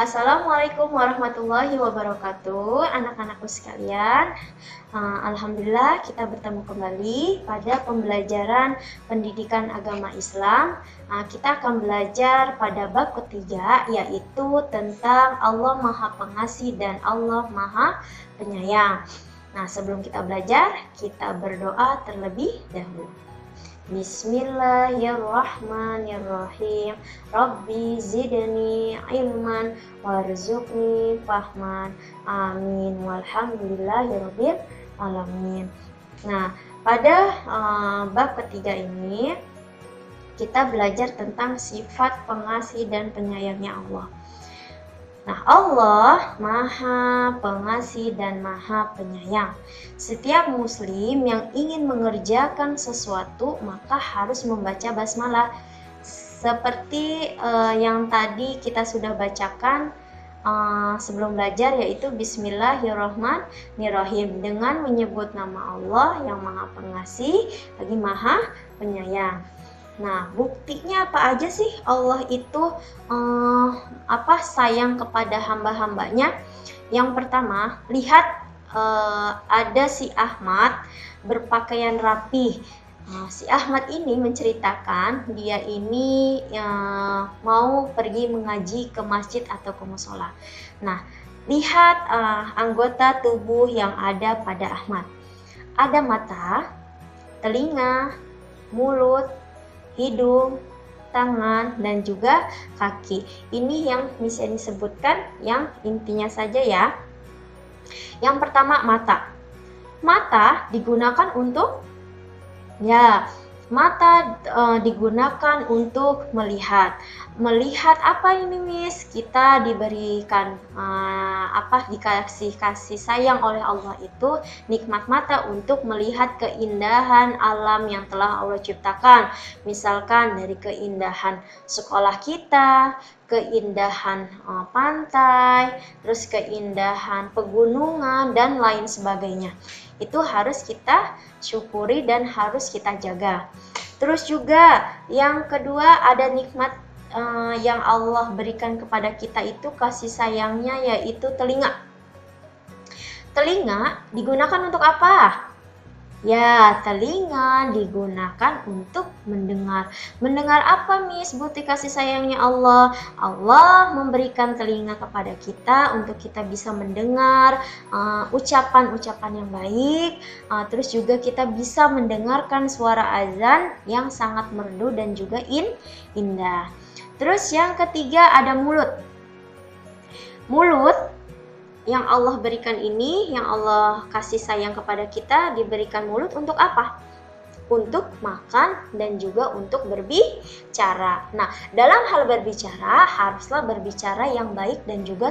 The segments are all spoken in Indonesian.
Assalamualaikum warahmatullahi wabarakatuh, anak-anakku sekalian. Alhamdulillah kita bertemu kembali pada pembelajaran pendidikan agama Islam. Kita akan belajar pada bab ketiga, yaitu tentang Allah Maha Pengasih dan Allah Maha Penyayang. Nah, sebelum kita belajar, kita berdoa terlebih dahulu. Bismillahirrahmanirrahim. Rabbi zidni ilman warzuqni fahman. Amin. Walhamdulillahirabbil alamin. Nah, pada bab ketiga ini kita belajar tentang sifat pengasih dan penyayangnya Allah. Nah, Allah Maha Pengasih dan Maha Penyayang. Setiap muslim yang ingin mengerjakan sesuatu maka harus membaca basmalah. Seperti yang tadi kita sudah bacakan sebelum belajar, yaitu Bismillahirrahmanirrahim, dengan menyebut nama Allah yang Maha Pengasih lagi Maha Penyayang. Nah, buktinya apa aja sih Allah itu sayang kepada hamba-hambanya? Yang pertama, lihat ada si Ahmad berpakaian rapi. Si Ahmad ini menceritakan dia ini mau pergi mengaji ke masjid atau ke musola. Nah, lihat anggota tubuh yang ada pada Ahmad. Ada mata, telinga, mulut, hidung, tangan, dan juga kaki. Ini yang bisa disebutkan yang intinya saja ya. Yang pertama, mata. Mata digunakan untuk digunakan untuk melihat. Melihat apa ini, Miss? Kita diberikan dikasih kasih sayang oleh Allah itu nikmat mata untuk melihat keindahan alam yang telah Allah ciptakan. Misalkan dari keindahan sekolah kita, keindahan pantai, terus keindahan pegunungan dan lain sebagainya. Itu harus kita syukuri dan harus kita jaga. Terus juga yang kedua, ada nikmat yang Allah berikan kepada kita itu kasih sayangnya, yaitu telinga. Telinga digunakan untuk apa? Ya, telinga digunakan untuk mendengar. Mendengar apa, Miss? Bukti kasih sayangnya Allah. Allah memberikan telinga kepada kita untuk kita bisa mendengar ucapan-ucapan yang baik. Terus juga kita bisa mendengarkan suara azan yang sangat merdu dan juga indah. Terus yang ketiga, ada mulut. Mulut yang Allah berikan ini, yang Allah kasih sayang kepada kita, diberikan mulut untuk apa? Untuk makan dan juga untuk berbicara. Nah, dalam hal berbicara haruslah berbicara yang baik dan juga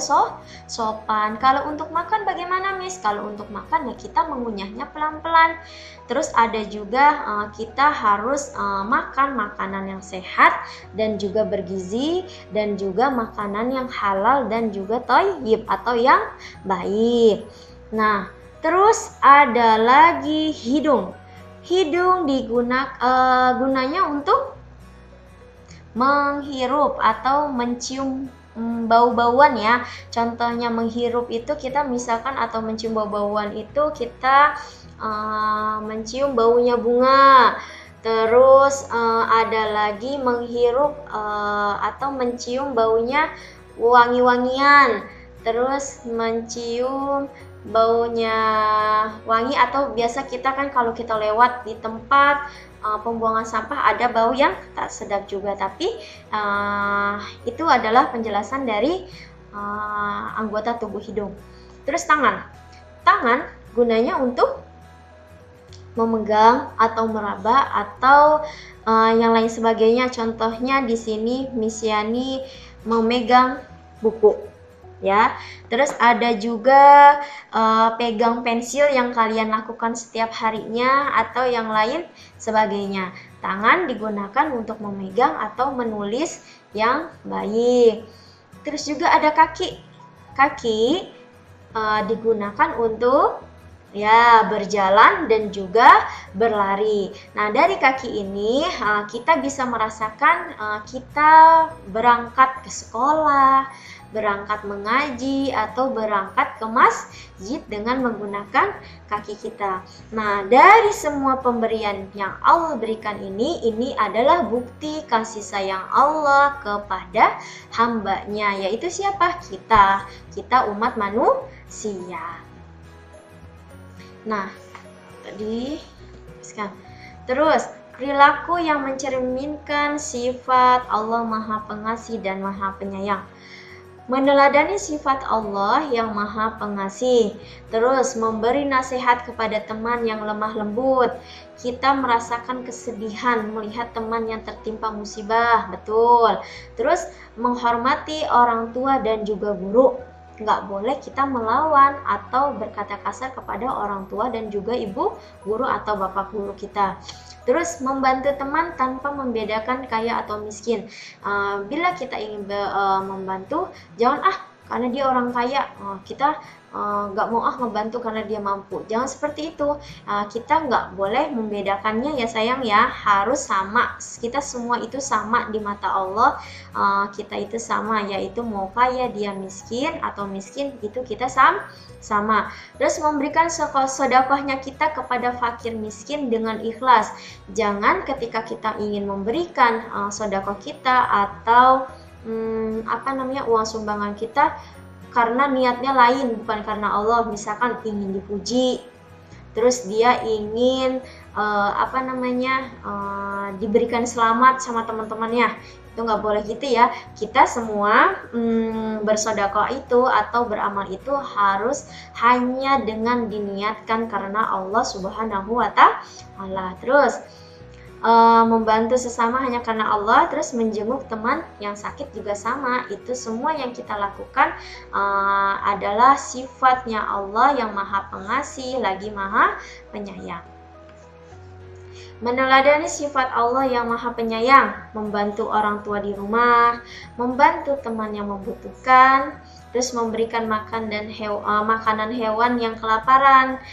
sopan. Kalau untuk makan bagaimana, Miss? Kalau untuk makan ya kita mengunyahnya pelan-pelan. Terus ada juga kita harus makan makanan yang sehat dan juga bergizi, dan juga makanan yang halal dan juga thayyib atau yang baik. Nah, terus ada lagi hidung. Hidung gunanya untuk menghirup atau mencium bau-bauan ya. Contohnya menghirup itu kita misalkan, atau mencium bau-bauan itu kita mencium baunya bunga. Terus ada lagi menghirup atau mencium baunya wangi-wangian. Terus mencium baunya wangi, atau biasa kita kan kalau kita lewat di tempat pembuangan sampah ada bau yang tak sedap juga. Tapi itu adalah penjelasan dari anggota tubuh hidung. Terus tangan. Tangan gunanya untuk memegang atau meraba atau yang lain sebagainya. Contohnya di sini Miss Yani memegang buku. Ya, terus ada juga pegang pensil yang kalian lakukan setiap harinya atau yang lain sebagainya. Tangan digunakan untuk memegang atau menulis yang baik. Terus juga ada kaki. Kaki digunakan untuk Ya, berjalan dan juga berlari. Nah, dari kaki ini kita bisa merasakan kita berangkat ke sekolah, berangkat mengaji, atau berangkat ke masjid dengan menggunakan kaki kita. Nah, dari semua pemberian yang Allah berikan ini adalah bukti kasih sayang Allah kepada hambanya, yaitu siapa? Kita umat manusia. Nah, tadi sekarang. Terus, perilaku yang mencerminkan sifat Allah Maha Pengasih dan Maha Penyayang. Meneladani sifat Allah yang Maha Pengasih. Terus, memberi nasihat kepada teman yang lemah lembut. Kita merasakan kesedihan melihat teman yang tertimpa musibah, betul. Terus, menghormati orang tua dan juga guru. Nggak boleh kita melawan atau berkata kasar kepada orang tua dan juga ibu guru atau bapak guru kita. Terus, membantu teman tanpa membedakan kaya atau miskin. Bila kita ingin membantu, jangan karena dia orang kaya kita nggak mau membantu karena dia mampu. Jangan seperti itu. Kita nggak boleh membedakannya ya sayang ya, harus sama. Kita semua itu sama di mata Allah. Kita itu sama, yaitu mau kaya dia miskin atau miskin itu kita sama. Terus, memberikan sedekahnya kita kepada fakir miskin dengan ikhlas. Jangan ketika kita ingin memberikan sedekah kita atau uang sumbangan kita karena niatnya lain, bukan karena Allah. Misalkan ingin dipuji, terus dia ingin diberikan selamat sama teman-temannya, itu nggak boleh gitu ya. Kita semua bersedekah itu atau beramal itu harus hanya dengan diniatkan karena Allah Subhanahu wa Ta'ala. Terus, membantu sesama hanya karena Allah. Terus, menjenguk teman yang sakit juga sama. Itu semua yang kita lakukan adalah sifatnya Allah yang Maha Pengasih lagi Maha Penyayang. Meneladani sifat Allah yang Maha Penyayang, membantu orang tua di rumah, membantu teman yang membutuhkan, terus memberikan makanan hewan yang kelaparan.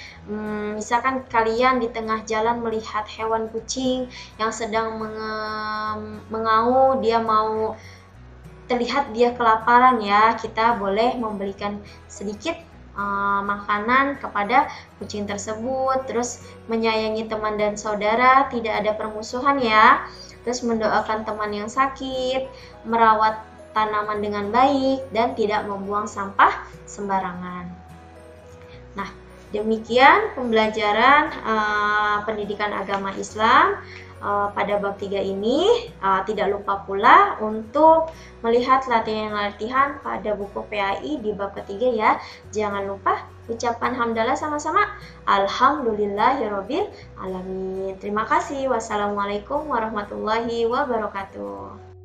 Misalkan kalian di tengah jalan melihat hewan kucing yang sedang mengaum, dia mau terlihat dia kelaparan ya, kita boleh memberikan sedikit makanan kepada kucing tersebut. Terus, menyayangi teman dan saudara, tidak ada permusuhan ya. Terus, mendoakan teman yang sakit, merawat tanaman dengan baik, dan tidak membuang sampah sembarangan. Nah, demikian pembelajaran pendidikan agama Islam pada bab 3 ini. Tidak lupa pula untuk melihat latihan-latihan pada buku PAI di bab ketiga ya. Jangan lupa ucapan hamdalah sama-sama. Alhamdulillahirobbil alamin. Terima kasih. Wassalamualaikum warahmatullahi wabarakatuh.